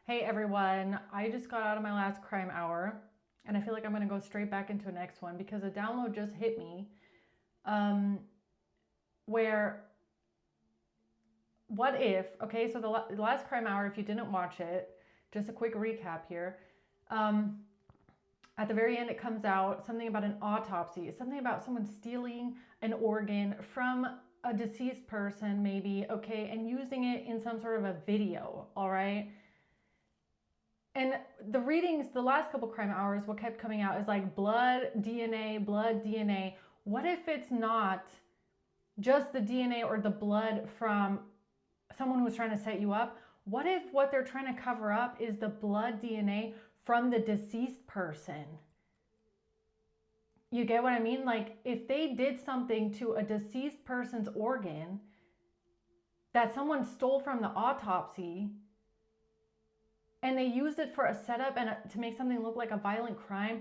Hey everyone, I just got out of my last crime hour and I feel like I'm going to go straight back into the next one because a download just hit me where what if, okay, so the last crime hour, if you didn't watch it, just a quick recap here. At the very end, it comes out something about an autopsy. It's something about someone stealing an organ from a deceased person, maybe, okay, and using it in some sort of a video, all right? And the readings, the last couple crime hours, what kept coming out is like blood, DNA, blood, DNA. What if it's not just the DNA or the blood from someone who's trying to set you up? What if what they're trying to cover up is the blood DNA from the deceased person? You get what I mean? Like if they did something to a deceased person's organ that someone stole from the autopsy, and they used it for a setup and to make something look like a violent crime.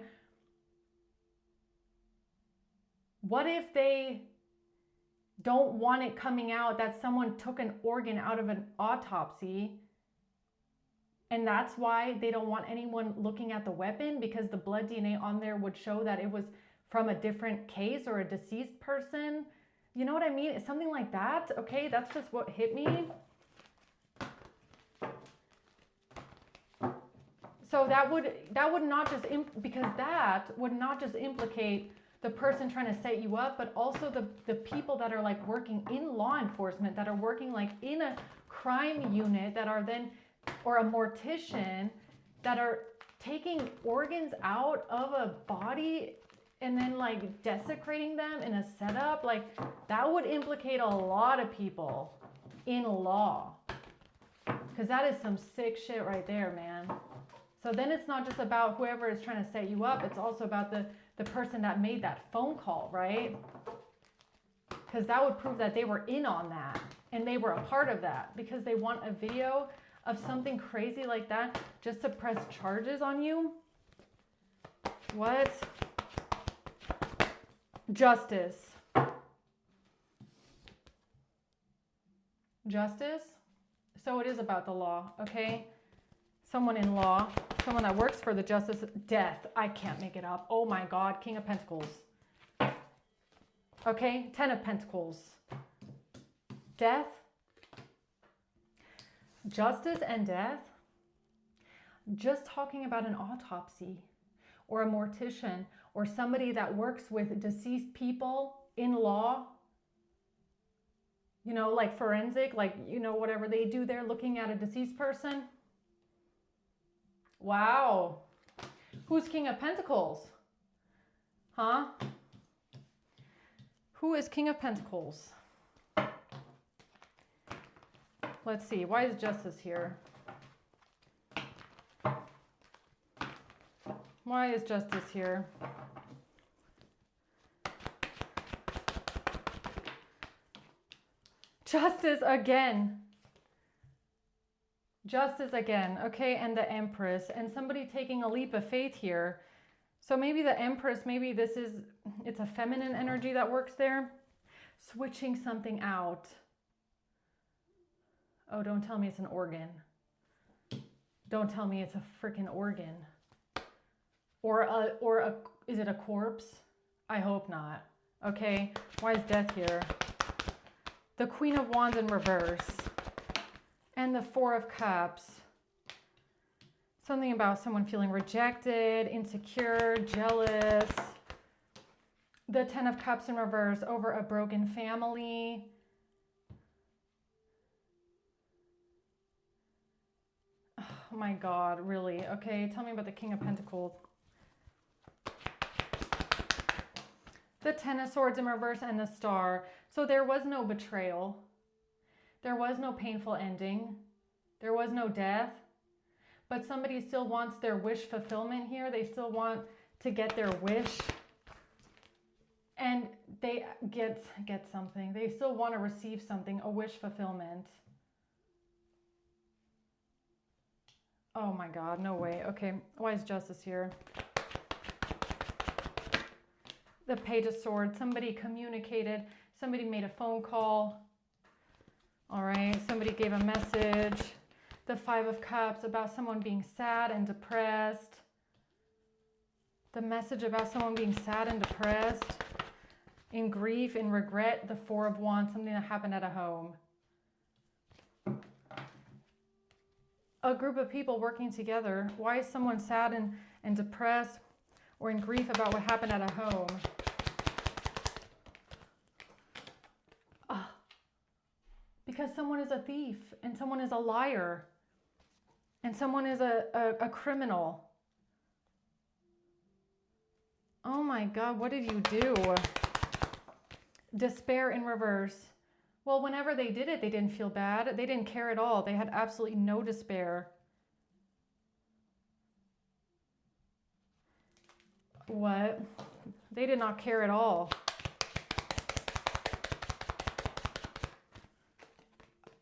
What if they don't want it coming out that someone took an organ out of an autopsy, and that's why they don't want anyone looking at the weapon, because the blood DNA on there would show that it was from a different case or a deceased person? You know what I mean? It's something like that. Okay, that's just what hit me. So that would not just because that would not just implicate the person trying to set you up, but also the people that are like working in law enforcement, that are working like in a crime unit, that are then, or a mortician, that are taking organs out of a body and then like desecrating them in a setup. Like that would implicate a lot of people in law, because that is some sick shit right there, man. So then it's not just about whoever is trying to set you up, it's also about the person that made that phone call, right? Because that would prove that they were in on that and they were a part of that, because they want a video of something crazy like that just to press charges on you. What? Justice. Justice? So it is about the law, okay? Someone in law, someone that works for the justice. Death. I can't make it up. Oh my God. King of Pentacles. Okay. 10 of Pentacles. Death. Justice and death. Just talking about an autopsy or a mortician or somebody that works with deceased people in law. You know, like forensic, like, you know, whatever they do there, looking at a deceased person. Wow. Who's King of Pentacles? Huh? Who is King of Pentacles? Let's see. Why is Justice here? Why is Justice here? Justice again. Justice again, okay, and the Empress, and somebody taking a leap of faith here. So maybe the Empress, maybe it's a feminine energy that works there. Switching something out. Oh, don't tell me it's an organ. Don't tell me it's a freaking organ. Or is it a corpse? I hope not. Okay, why is Death here? The Queen of Wands in reverse. And the Four of Cups. Something about someone feeling rejected, insecure, jealous. The Ten of Cups in reverse over a broken family. Oh my God, really? Okay, tell me about the King of Pentacles. The Ten of Swords in reverse and the Star. So there was no betrayal. There was no painful ending. There was no death. But somebody still wants their wish fulfillment here. They still want to get their wish. And they get something. They still want to receive something, a wish fulfillment. Oh my God, no way. Okay, why is Justice here? The Page of Swords. Somebody communicated. Somebody made a phone call. All right, somebody gave a message. The Five of Cups, about someone being sad and depressed. The message about someone being sad and depressed, in grief, in regret. The Four of Wands, something that happened at a home. A group of people working together. Why is someone sad and depressed or in grief about what happened at a home? Because someone is a thief and someone is a liar and someone is a criminal. Oh my God, what did you do? Despair in reverse. Well, whenever they did it, they didn't feel bad. They didn't care at all. They had absolutely no despair. What? They did not care at all.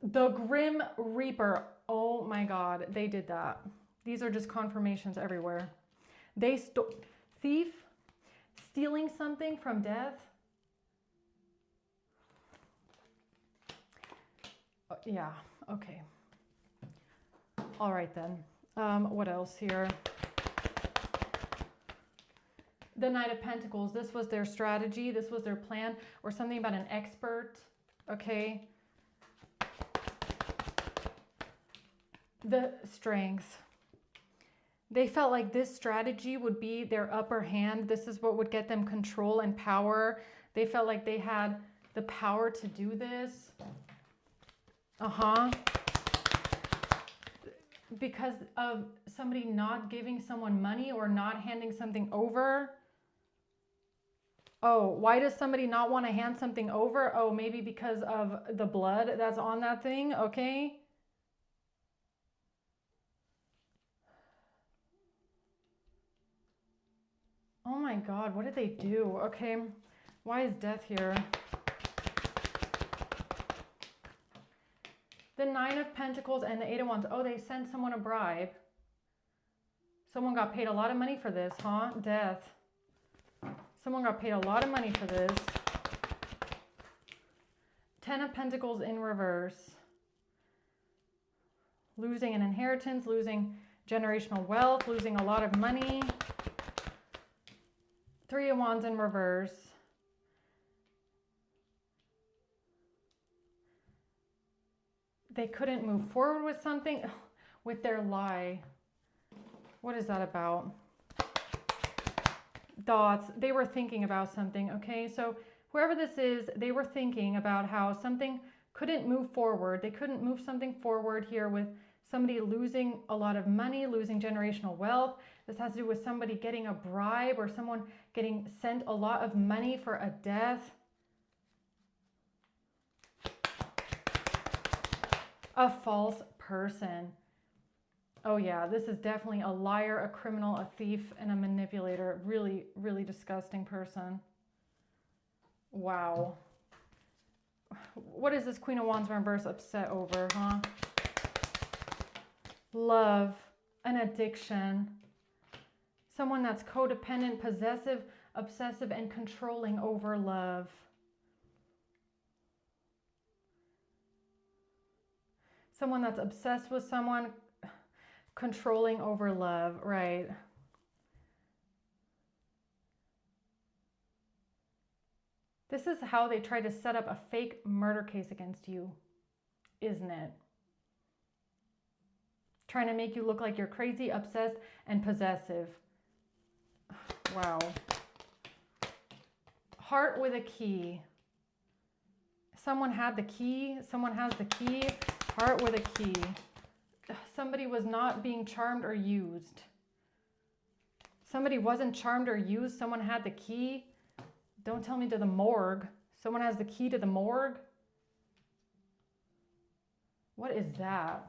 The Grim Reaper. Oh my God, they did that. These are just confirmations everywhere. Thief, stealing something from death. Yeah, okay. All right then. What else here? The Knight of Pentacles. This was their strategy. This was their plan, or something about an expert. Okay. The Strength. They felt like this strategy would be their upper hand. This is what would get them control and power. They felt like they had the power to do this. Because of somebody not giving someone money or not handing something over. Oh, why does somebody not want to hand something over? Oh, maybe because of the blood that's on that thing. Okay. Oh my God, what did they do? Okay, why is death here? The Nine of Pentacles and the Eight of Wands. Oh, they sent someone a bribe. Someone got paid a lot of money for this, huh? Death. Someone got paid a lot of money for this. Ten of Pentacles in reverse. Losing an inheritance, losing generational wealth, losing a lot of money. Three of Wands in reverse. They couldn't move forward with something, with their lie. What is that about? Thoughts. They were thinking about something, okay? So whoever this is, they were thinking about how something couldn't move forward. They couldn't move something forward here with somebody losing a lot of money, losing generational wealth. This has to do with somebody getting a bribe or someone getting sent a lot of money for a death. A false person. Oh yeah, this is definitely a liar, a criminal, a thief, and a manipulator. Really, really disgusting person. Wow. What is this Queen of Wands reverse upset over, huh? Love, an addiction. Someone that's codependent, possessive, obsessive, and controlling over love. Someone that's obsessed with someone, controlling over love, right? This is how they try to set up a fake murder case against you, isn't it? Trying to make you look like you're crazy, obsessed, and possessive. Wow. Heart with a key. Someone had the key. Someone has the key. Heart with a key. Somebody was not being charmed or used. Somebody wasn't charmed or used. Someone had the key. Don't tell me to the morgue. Someone has the key to the morgue. What is that?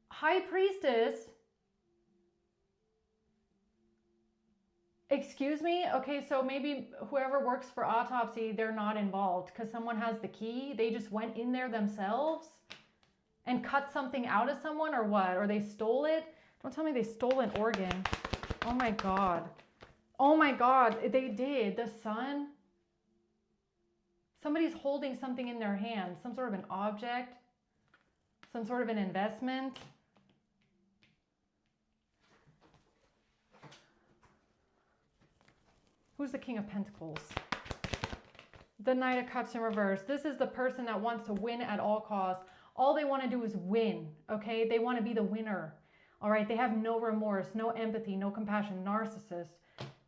High Priestess. Excuse me? Okay, so maybe whoever works for autopsy, they're not involved because someone has the key. They just went in there themselves and cut something out of someone or what? Or they stole it? Don't tell me they stole an organ. Oh my God. Oh my God, they did. The Sun. Somebody's holding something in their hand, some sort of an object, some sort of an investment. Who's the King of Pentacles? The Knight of Cups in reverse. This is the person that wants to win at all costs. All they want to do is win, okay? They want to be the winner, all right? They have no remorse, no empathy, no compassion. Narcissist.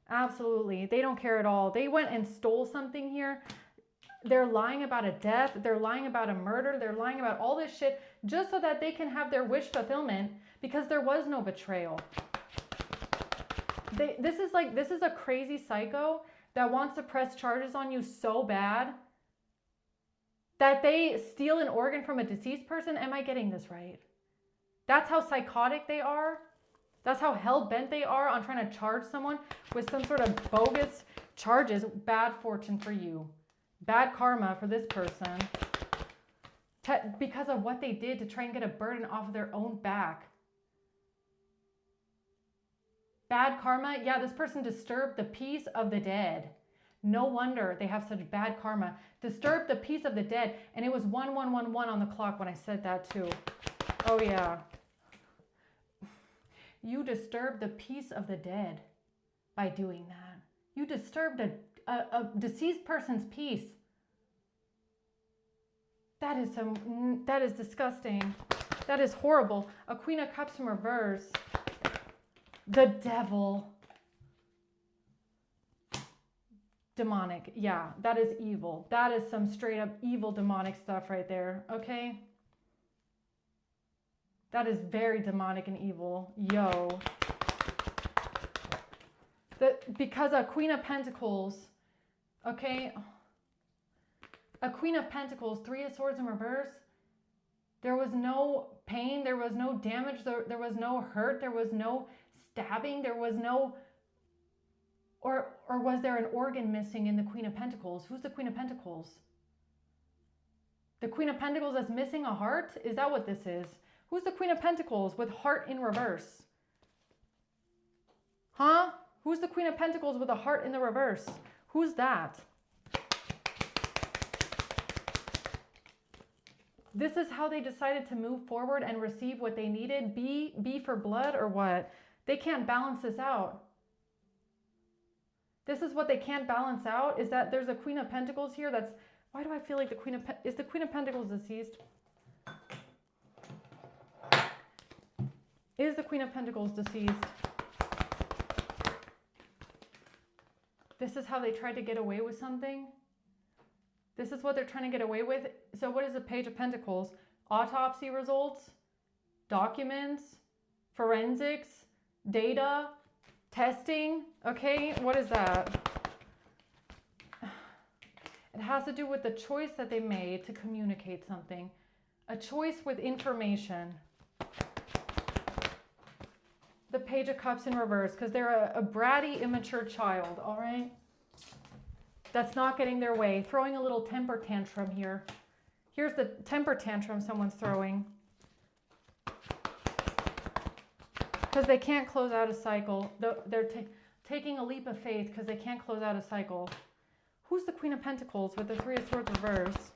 Absolutely. They don't care at all. They went and stole something here. They're lying about a death. They're lying about a murder. They're lying about all this shit just so that they can have their wish fulfillment because there was no betrayal. This is a crazy psycho that wants to press charges on you so bad that they steal an organ from a deceased person. Am I getting this right? That's how psychotic they are. That's how hell-bent they are on trying to charge someone with some sort of bogus charges. Bad fortune for you. Bad karma for this person. Because of what they did to try and get a burden off of their own back. Bad karma. Yeah, this person disturbed the peace of the dead. No wonder they have such bad karma. Disturbed the peace of the dead. And it was 1111 on the clock when I said that too. Oh yeah. You disturbed the peace of the dead by doing that. You disturbed a deceased person's peace. That is disgusting. That is horrible. A Queen of Cups in reverse. The devil. Demonic. Yeah, that is evil. That is some straight up evil demonic stuff right there. Okay? That is very demonic and evil. Yo. Because a Queen of Pentacles, okay? A Queen of Pentacles, Three of Swords in reverse. There was no pain. There was no damage. There was no hurt. There was no stabbing. There was no... Or was there an organ missing in the Queen of Pentacles? Who's the Queen of Pentacles? The Queen of Pentacles that's missing a heart? Is that what this is? Who's the Queen of Pentacles with heart in reverse? Huh? Who's the Queen of Pentacles with a heart in the reverse? Who's that? This is how they decided to move forward and receive what they needed? B for blood or what? They can't balance this out. This is what they can't balance out, is that there's a Queen of Pentacles here that's... Why do I feel like is the Queen of Pentacles deceased? Is the Queen of Pentacles deceased? This is how they tried to get away with something? This is what they're trying to get away with? So what is the Page of Pentacles? Autopsy results? Documents? Forensics? Data? Testing? Okay, what is that? It has to do with the choice that they made to communicate something. A choice with information. The Page of Cups in reverse, because they're a bratty, immature child, all right? That's not getting their way. Throwing a little temper tantrum here. Here's the temper tantrum someone's throwing. Because they can't close out a cycle. They're taking a leap of faith because they can't close out a cycle. Who's the Queen of Pentacles with the Three of Swords reverse?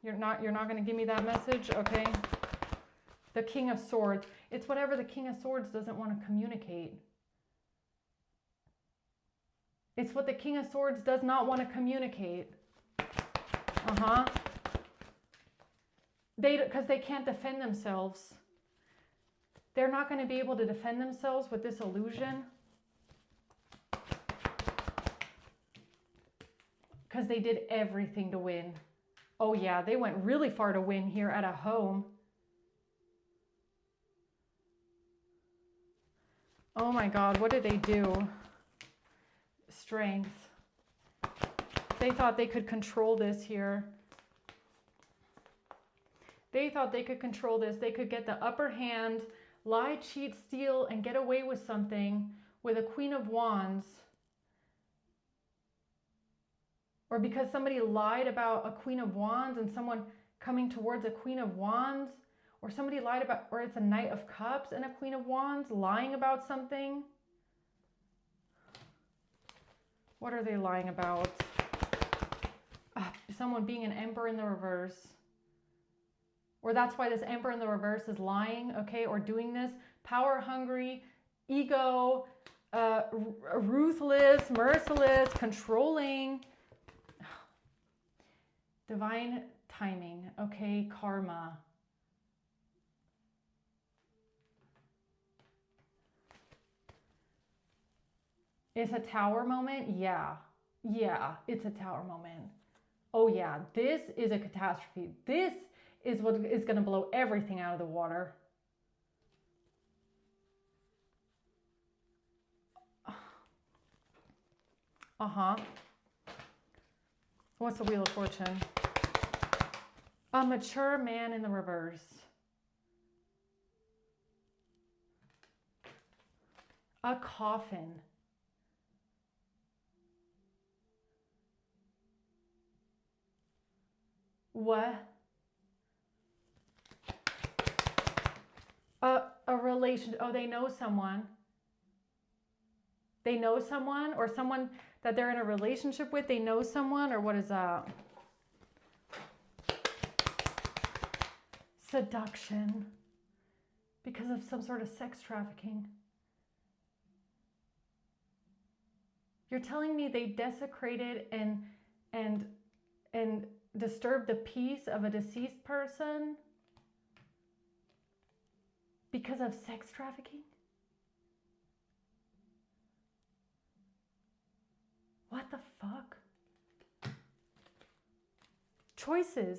You're not going to give me that message? Okay. The King of Swords. It's whatever the King of Swords doesn't want to communicate. It's what the King of Swords does not want to communicate. Because they can't defend themselves. They're not going to be able to defend themselves with this illusion. Because they did everything to win. Oh yeah, they went really far to win here at a home. Oh my God, what did they do? Strength. They thought they could control this here. They thought they could control this. They could get the upper hand, lie, cheat, steal, and get away with something with a Queen of Wands. Or because somebody lied about a Queen of Wands and someone coming towards a Queen of Wands. Or somebody lied about, or it's a Knight of Cups and a Queen of Wands lying about something. What are they lying about? someone being an Emperor in the reverse. Or that's why this Emperor in the reverse is lying, okay, or doing this. Power hungry, ego, ruthless, merciless, controlling. Divine timing, okay, karma. It's a tower moment? Yeah, it's a tower moment. Oh yeah, this is a catastrophe. This is what is going to blow everything out of the water. What's the Wheel of Fortune? A mature man in the reverse. A coffin. What? A relation. Oh, they know someone. They know someone, or someone that they're in a relationship with. They know someone, or what is that? Seduction. Because of some sort of sex trafficking. You're telling me they desecrated and disturbed the peace of a deceased person because of sex trafficking? What the fuck? Choices.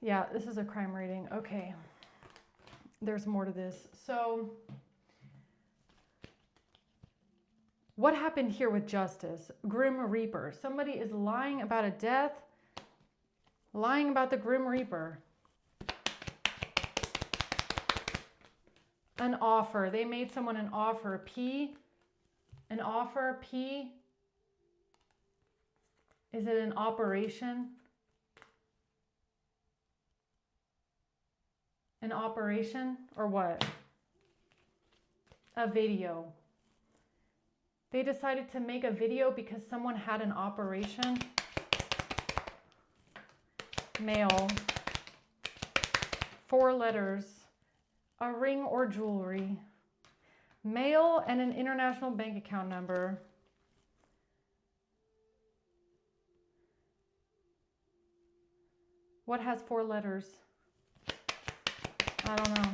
Yeah, this is a crime rating. Okay. There's more to this. So, what happened here with justice? Grim Reaper. Somebody is lying about a death, lying about the Grim Reaper. An offer. They made someone an offer. P. An offer. P. Is it an operation? An operation or what? A video. They decided to make a video because someone had an operation. Mail. 4 letters. A ring or jewelry. Mail and an international bank account number. What has 4 letters? I don't know.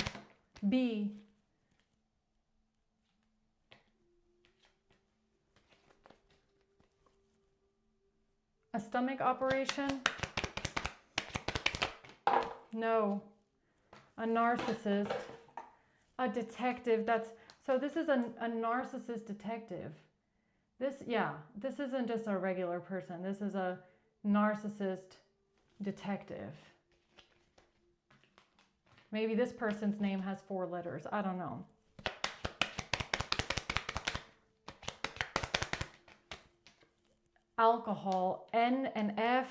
B. A stomach operation? No. A narcissist. A detective. So this is a narcissist detective. This isn't just a regular person. This is a narcissist detective. Maybe this person's name has 4 letters. I don't know. Alcohol. N and F.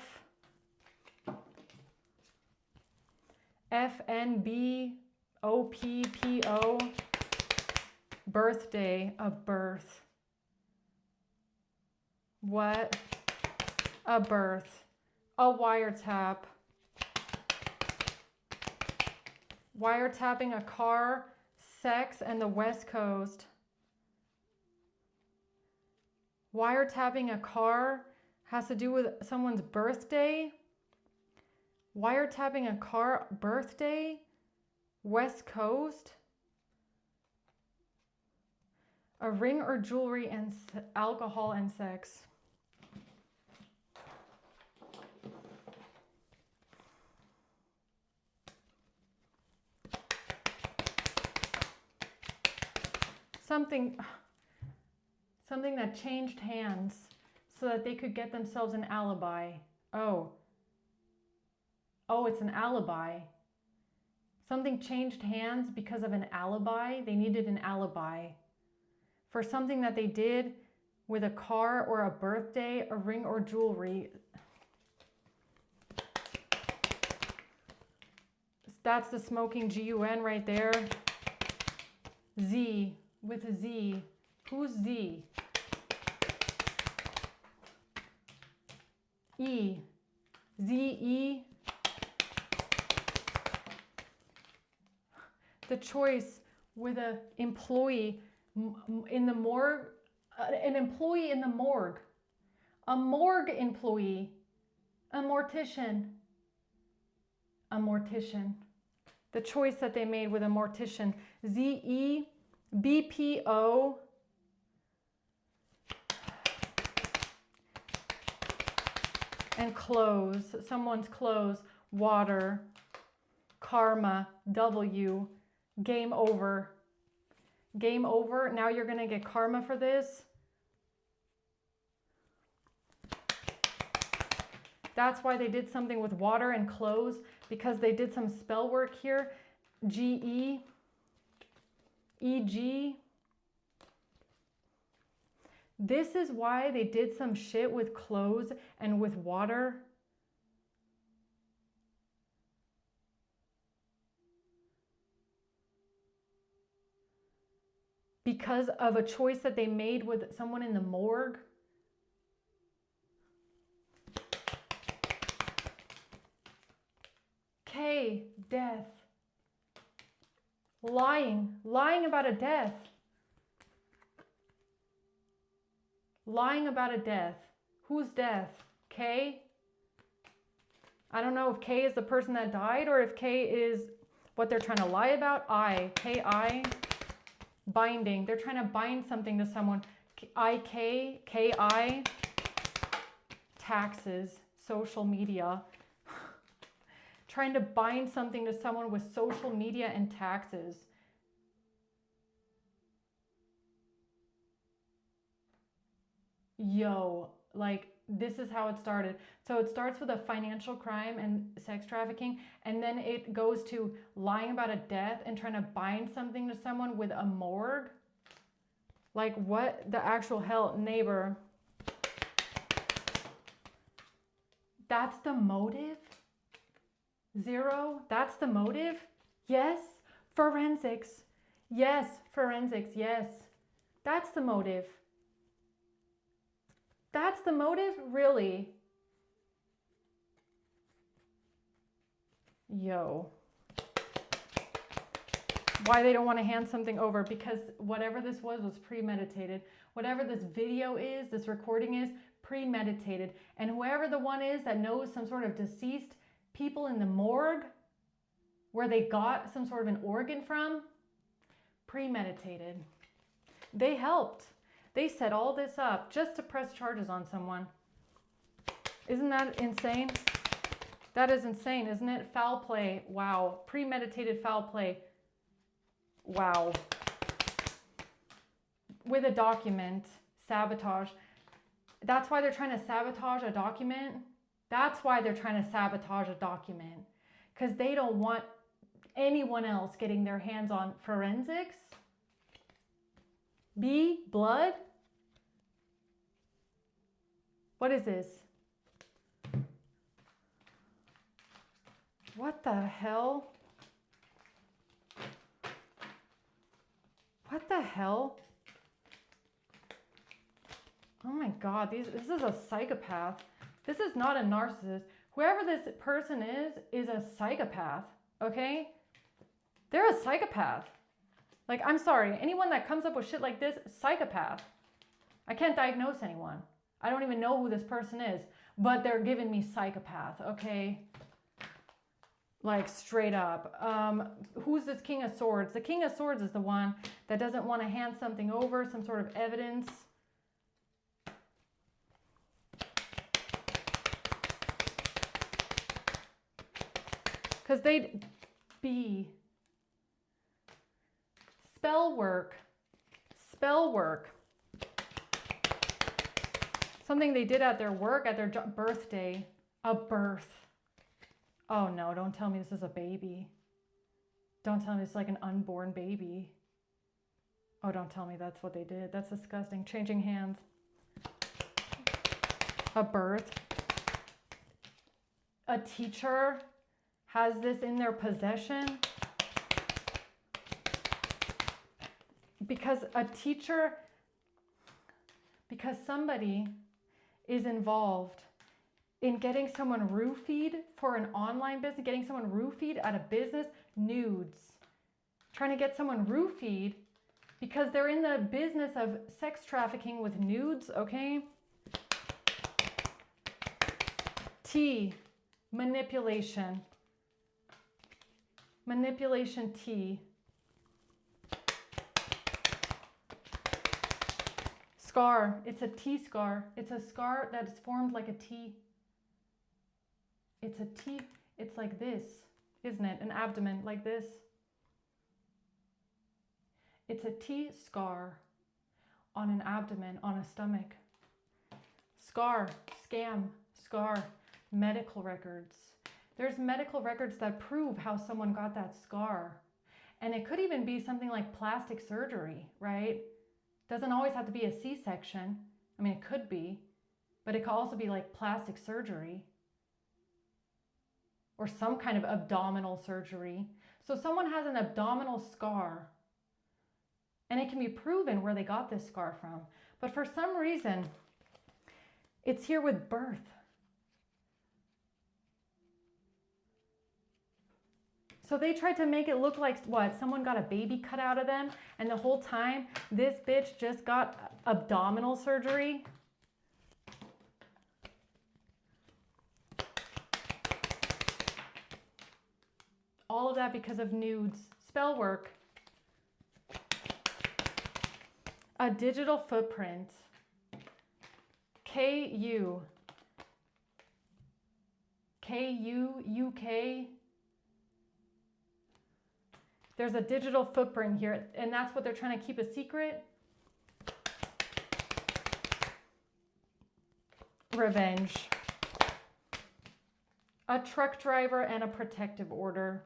FNB. OPPO. Birthday. A birth. What? A birth. A wiretap. Wiretapping a car, sex, and the West Coast. Wiretapping a car has to do with someone's birthday. Wiretapping a car, birthday, West Coast. A ring or jewelry and alcohol and sex. Something that changed hands so that they could get themselves an alibi. Oh, it's an alibi. Something changed hands because of an alibi. They needed an alibi for something that they did with a car or a birthday, a ring or jewelry. That's the smoking GUN right there. Z. With a Z. Who's Z? E. Z-E. The choice with an employee in the morgue, an employee in the morgue, a morgue employee, a mortician. The choice that they made with a mortician. Z-E-B-P-O. And clothes, someone's clothes, water, karma, W, game over. Game over, now you're gonna get karma for this. That's why they did something with water and clothes, because they did some spell work here. G-E, E-G. This is why they did some shit with clothes and with water. Because of a choice that they made with someone in the morgue. K, death. Lying about a death. Lying about a death. Whose death? K? I don't know if K is the person that died or if K is what they're trying to lie about. I, K-I. Binding. They're trying to bind something to someone. I-K, K-I. Taxes. Social media. Trying to bind something to someone with social media and taxes. Yo, like this is how it started. So it starts with a financial crime and sex trafficking, and then it goes to lying about a death and trying to bind something to someone with a morgue. Like what the actual hell, neighbor? That's the motive? 0, that's the motive? Yes, forensics. Yes, forensics, yes. That's the motive. That's the motive? Really? Yo. Why they don't want to hand something over? Because whatever this was premeditated. Whatever this video is, this recording is, premeditated. And whoever the one is that knows some sort of deceased people in the morgue, where they got some sort of an organ from, premeditated. They helped. They set all this up just to press charges on someone. Isn't that insane? That is insane, isn't it? Foul play. Wow. Premeditated foul play. Wow. With a document. Sabotage. That's why they're trying to sabotage a document. That's why they're trying to sabotage a document. Because they don't want anyone else getting their hands on forensics. B, blood. What is this? What the hell? What the hell? Oh my God, this is a psychopath. This is not a narcissist. Whoever this person is a psychopath, okay? They're a psychopath. Like, I'm sorry, anyone that comes up with shit like this, psychopath. I can't diagnose anyone. I don't even know who this person is, but they're giving me psychopath, okay? Like, straight up. Who's this King of Swords? The King of Swords is the one that doesn't want to hand something over, some sort of evidence. Because they'd be spell work. Something they did at their work, at their birthday. A birth. Oh no, don't tell me this is a baby. Don't tell me it's like an unborn baby. Oh, don't tell me that's what they did. That's disgusting. Changing hands. A birth. A teacher has this in their possession. Because a teacher, because somebody is involved in getting someone roofied for an online business, getting someone roofied at a business, nudes. Trying to get someone roofied because they're in the business of sex trafficking with nudes, okay? T, manipulation. Manipulation T. Scar, it's a T scar. It's a scar that is formed like a T. It's a T, it's like this, isn't it? An abdomen like this. It's a T scar on an abdomen, on a stomach. Scar, scam, scar, medical records. There's medical records that prove how someone got that scar. And it could even be something like plastic surgery, right? Doesn't always have to be a C-section. I mean, it could be, but it could also be like plastic surgery or some kind of abdominal surgery. So someone has an abdominal scar and it can be proven where they got this scar from. But for some reason, it's here with birth. So they tried to make it look like what? Someone got a baby cut out of them, and the whole time this bitch just got abdominal surgery. All of that because of nudes. Spell work. A digital footprint. K-U. K-U-U-K. There's a digital footprint here, and that's what they're trying to keep a secret. Revenge. A truck driver and a protective order.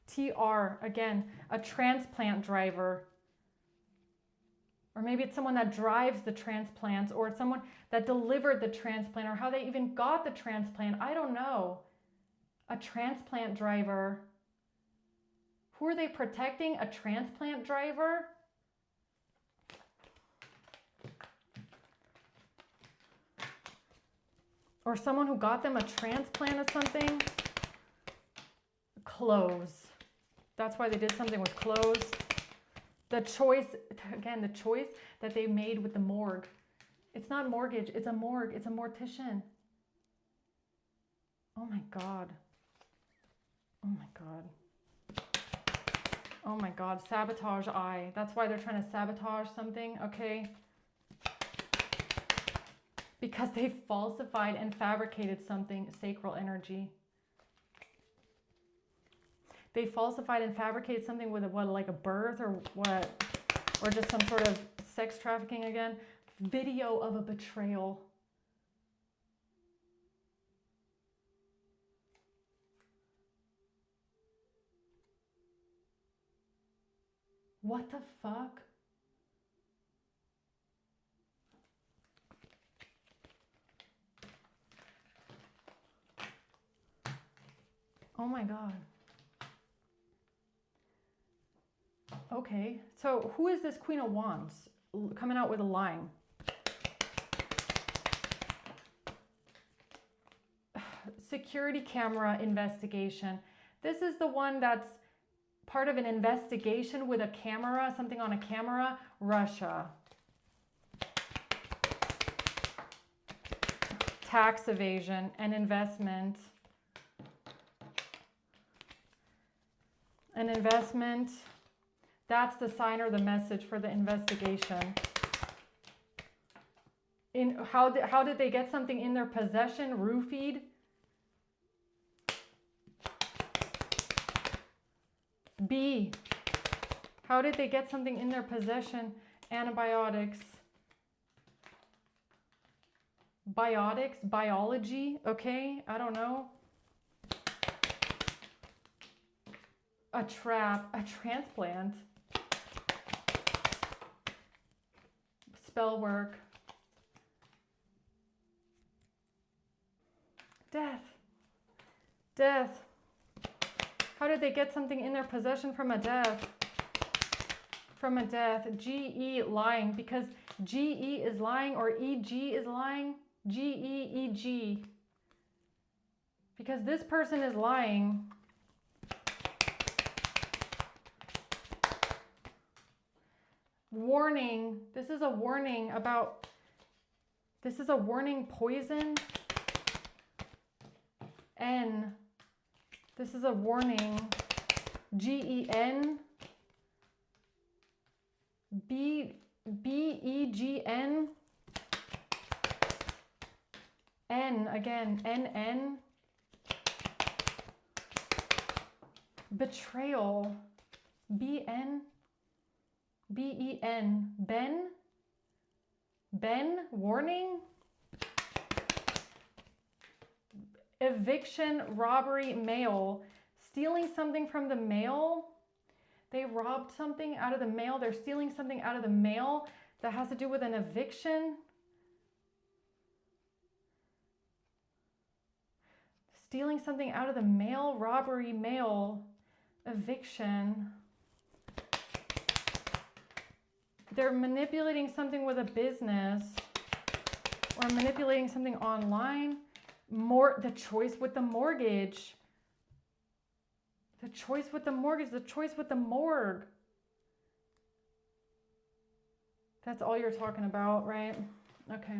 TR, again, a transplant driver. Or maybe it's someone that drives the transplants, or it's someone that delivered the transplant, or how they even got the transplant. I don't know. A transplant driver. Who are they protecting? A transplant driver? Or someone who got them a transplant of something? Clothes. That's why they did something with clothes. The choice, again, the choice that they made with the morgue. It's not mortgage, it's a morgue, it's a mortician. Oh my God. Oh my God. Oh my God, sabotage I. That's why they're trying to sabotage something, okay? Because they falsified and fabricated something, sacral energy. They falsified and fabricated something with a, what, like a birth or what? Or just some sort of sex trafficking again? Video of a betrayal. What the fuck? Oh my God. Okay, so who is this Queen of Wands coming out with a line? Security camera investigation. This is the one that's part of an investigation with a camera, something on a camera. Russia. Tax evasion and investment. An investment. That's the sign or the message for the investigation. In how did they get something in their possession? Roofied. B. How did they get something in their possession? Antibiotics. Biotics, biology, okay, I don't know. A trap, a transplant. Spell work. Death. Death. How did they get something in their possession from a death? from a death. GE, lying, because GE is lying, or EG is lying. GEEG. Because this person is lying. Warning. This is a warning about, this is a warning, poison. N. This is a warning. GEN. BEGN. N again. NN. Betrayal. BN. BEN. Ben. Ben. Warning. Eviction, robbery, mail. Stealing something from the mail. They robbed something out of the mail. They're stealing something out of the mail that has to do with an eviction. Stealing something out of the mail, robbery, mail, eviction. They're manipulating something with a business, or manipulating something online. The choice with the mortgage. The choice with the mortgage, the choice with the morgue. That's all you're talking about, right? Okay.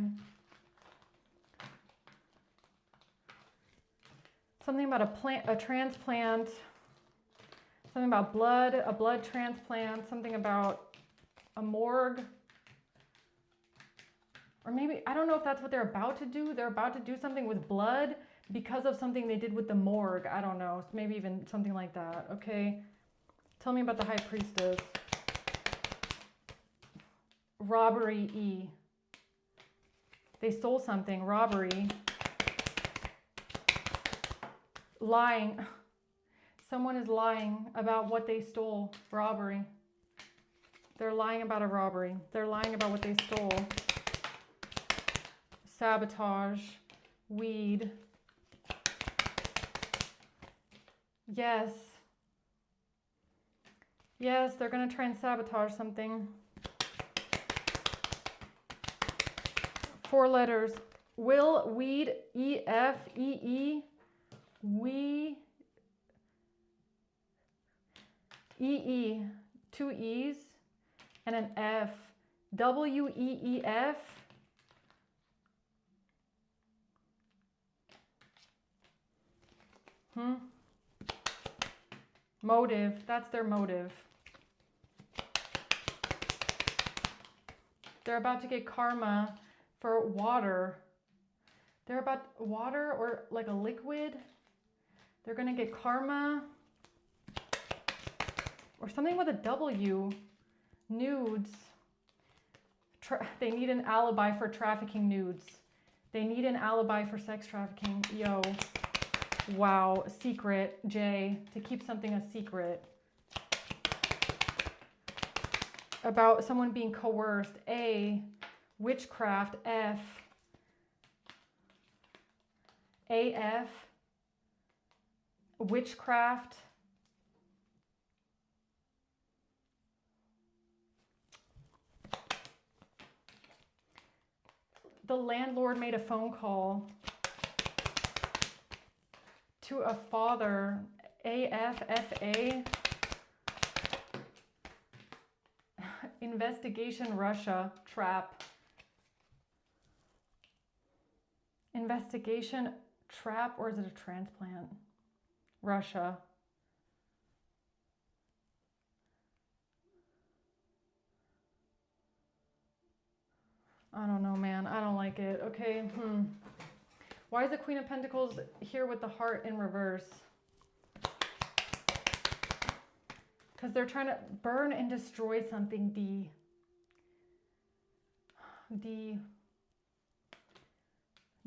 Something about a transplant. Something about blood, a blood transplant. Something about a morgue. Or maybe, I don't know if that's what they're about to do. They're about to do something with blood because of something they did with the morgue. I don't know. Maybe even something like that. Okay. Tell me about the high priestess. Robbery, E. They stole something. Robbery. Lying. Someone is lying about what they stole. Robbery. They're lying about a robbery. They're lying about what they stole. Sabotage. Weed. Yes. Yes, they're going to try and sabotage something. 4 letters. Will, weed, EF, EE. We. EE. 2 E's and an F. WEEF. Motive. That's their motive. They're about to get karma for water. They're about water, or like a liquid. They're going to get karma. Or something with a W. Nudes. They need an alibi for trafficking nudes. They need an alibi for sex trafficking. Yo. Wow. Secret. J. To keep something a secret. About someone being coerced. A. Witchcraft. F. AF. Witchcraft. The landlord made a phone call to a father. AFFA. Investigation Russia. Trap. Investigation trap, or is it a transplant? Russia. I don't know, man. I don't like it. Okay. Why is the Queen of Pentacles here with the heart in reverse? Because they're trying to burn and destroy something.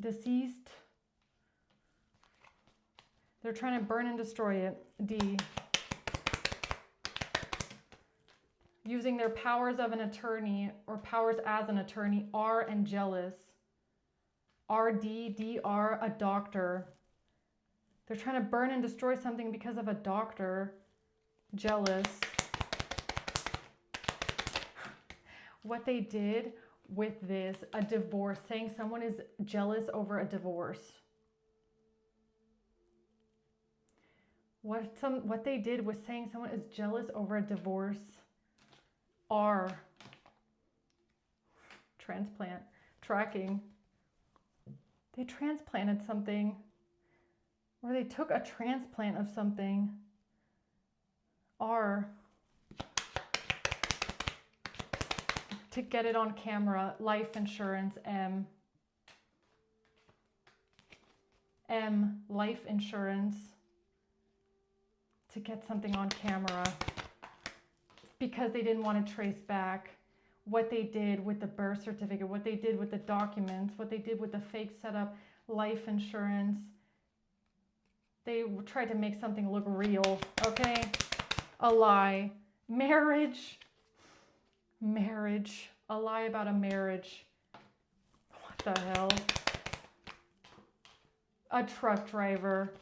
Deceased. They're trying to burn and destroy it. D. Using their powers of an attorney, or powers as an attorney. R, and jealous. RD, DR, a doctor. They're trying to burn and destroy something because of a doctor. Jealous. what they did with this, a divorce, saying someone is jealous over a divorce. What they did was saying someone is jealous over a divorce. R, transplant, tracking. They transplanted something, or they took a transplant of something. R, to get it on camera, life insurance. M, life insurance, to get something on camera, because they didn't want to trace back what they did with the birth certificate, what they did with the documents, what they did with the fake setup, life insurance. They tried to make something look real, okay? A lie. Marriage, a lie about a marriage. What the hell? A truck driver.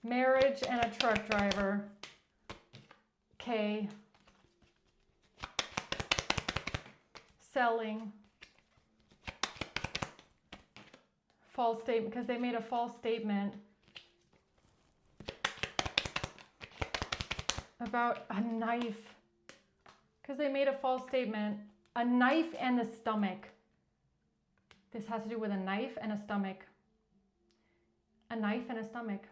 Marriage and a truck driver. K. Selling. False statement, because they made a false statement about a knife. Because they made a false statement. A knife and the stomach. This has to do with a knife and a stomach. A knife and a stomach.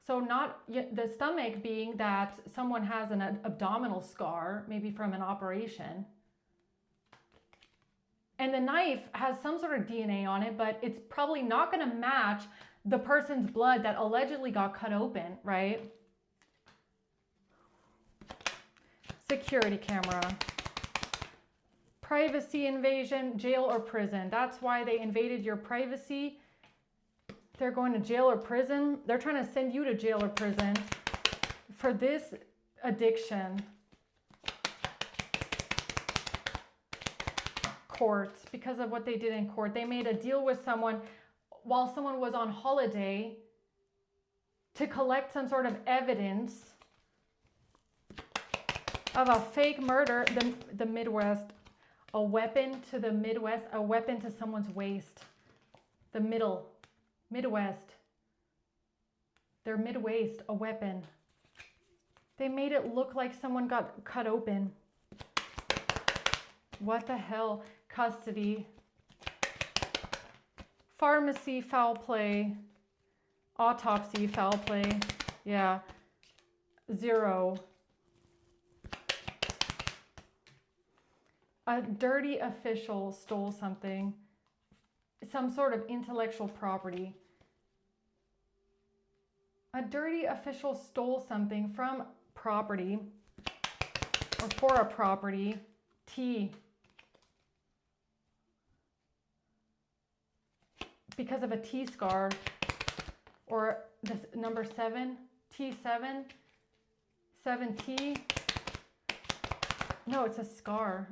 So not the stomach being that someone has an abdominal scar, maybe from an operation. And the knife has some sort of DNA on it, but it's probably not going to match the person's blood that allegedly got cut open, right? Security camera. Privacy invasion, jail or prison. That's why they invaded your privacy. They're going to jail or prison. They're trying to send you to jail or prison for this addiction. Court, because of what they did in court. They made a deal with someone while someone was on holiday to collect some sort of evidence of a fake murder. The Midwest, a weapon to the Midwest, a weapon to someone's waist. The Midwest, their mid-waist, a weapon. They made it look like someone got cut open. What the hell? Custody. Pharmacy, foul play. Autopsy, foul play. Yeah. 0. A dirty official stole something. Some sort of intellectual property. A dirty official stole something from property or for a property. T. Because of a T scar, or this number 7, T7, 7T. No, it's a scar.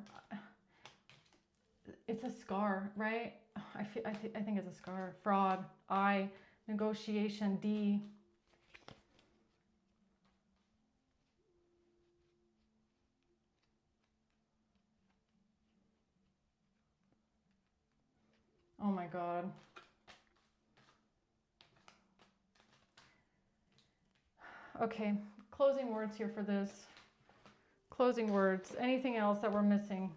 It's a scar, right? I think it's a scar. Fraud. I. Negotiation. D. Oh my God. Okay, closing words here for this. Closing words. Anything else that we're missing?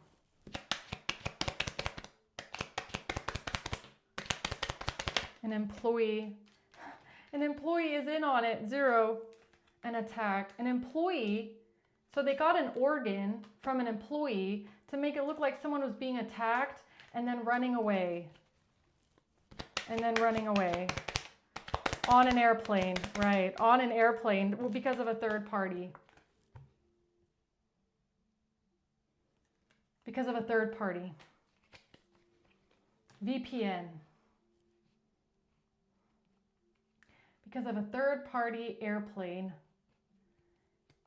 An employee. An employee is in on it. 0. An attack. An employee. So they got an organ from an employee to make it look like someone was being attacked and then running away. And then running away. On an airplane, right? On an airplane because of a third party. Because of a third party. VPN. Because of a third party airplane.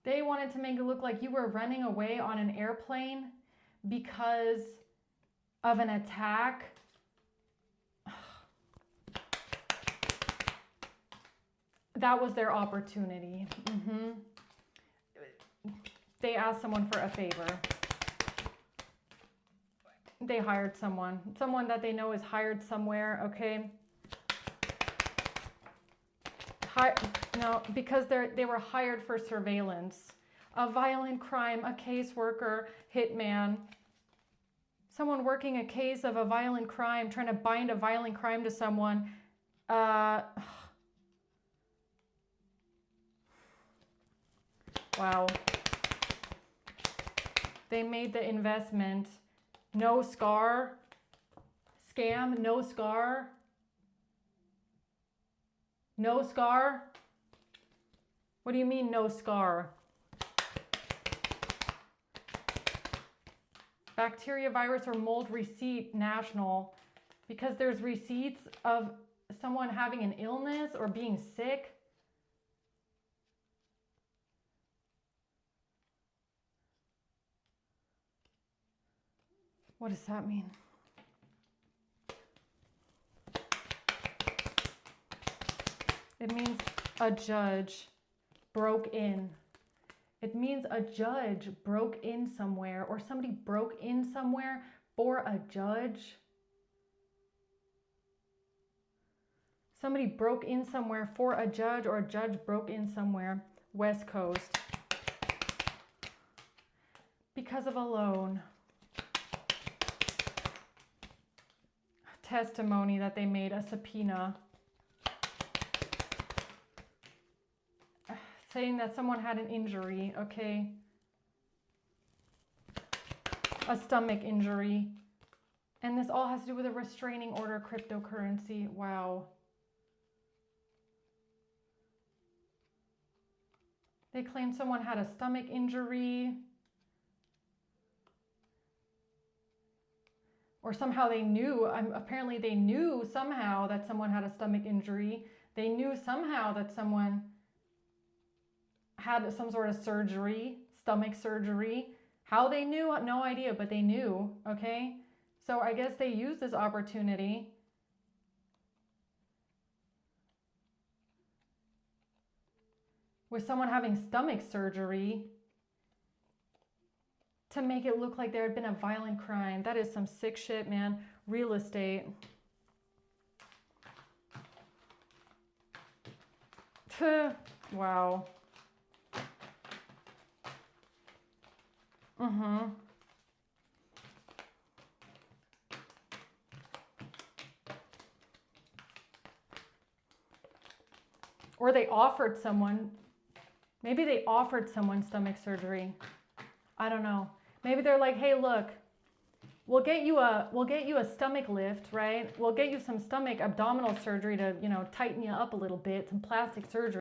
They wanted to make it look like you were running away on an airplane because of an attack. That was their opportunity. They asked someone for a favor. They hired someone. Someone that they know is hired somewhere, okay? No, because they were hired for surveillance. A violent crime, a caseworker, hitman. Someone working a case of a violent crime, trying to bind a violent crime to someone. Wow. They made the investment. No scar. Scam, no scar. No scar? What do you mean no scar? Bacteria, virus, or mold receipt, national. Because there's receipts of someone having an illness or being sick. What does that mean? It means a judge broke in. It means a judge broke in somewhere, or somebody broke in somewhere for a judge. Somebody broke in somewhere for a judge, or a judge broke in somewhere. West Coast. Because of a loan. Testimony that they made, a subpoena. Saying that someone had an injury, okay? A stomach injury. And this all has to do with a restraining order cryptocurrency. Wow. They claim someone had a stomach injury. Or somehow they knew, apparently they knew somehow that someone had a stomach injury. They knew somehow that someone had some sort of surgery, stomach surgery. How they knew, no idea, but they knew, okay? So I guess they used this opportunity with someone having stomach surgery to make it look like there had been a violent crime. That is some sick shit, man. Real estate. Wow. Or they offered someone, maybe they offered someone stomach surgery. I don't know. Maybe they're like, hey, look, we'll get you a stomach lift, right? We'll get you some stomach abdominal surgery to, tighten you up a little bit, some plastic surgery.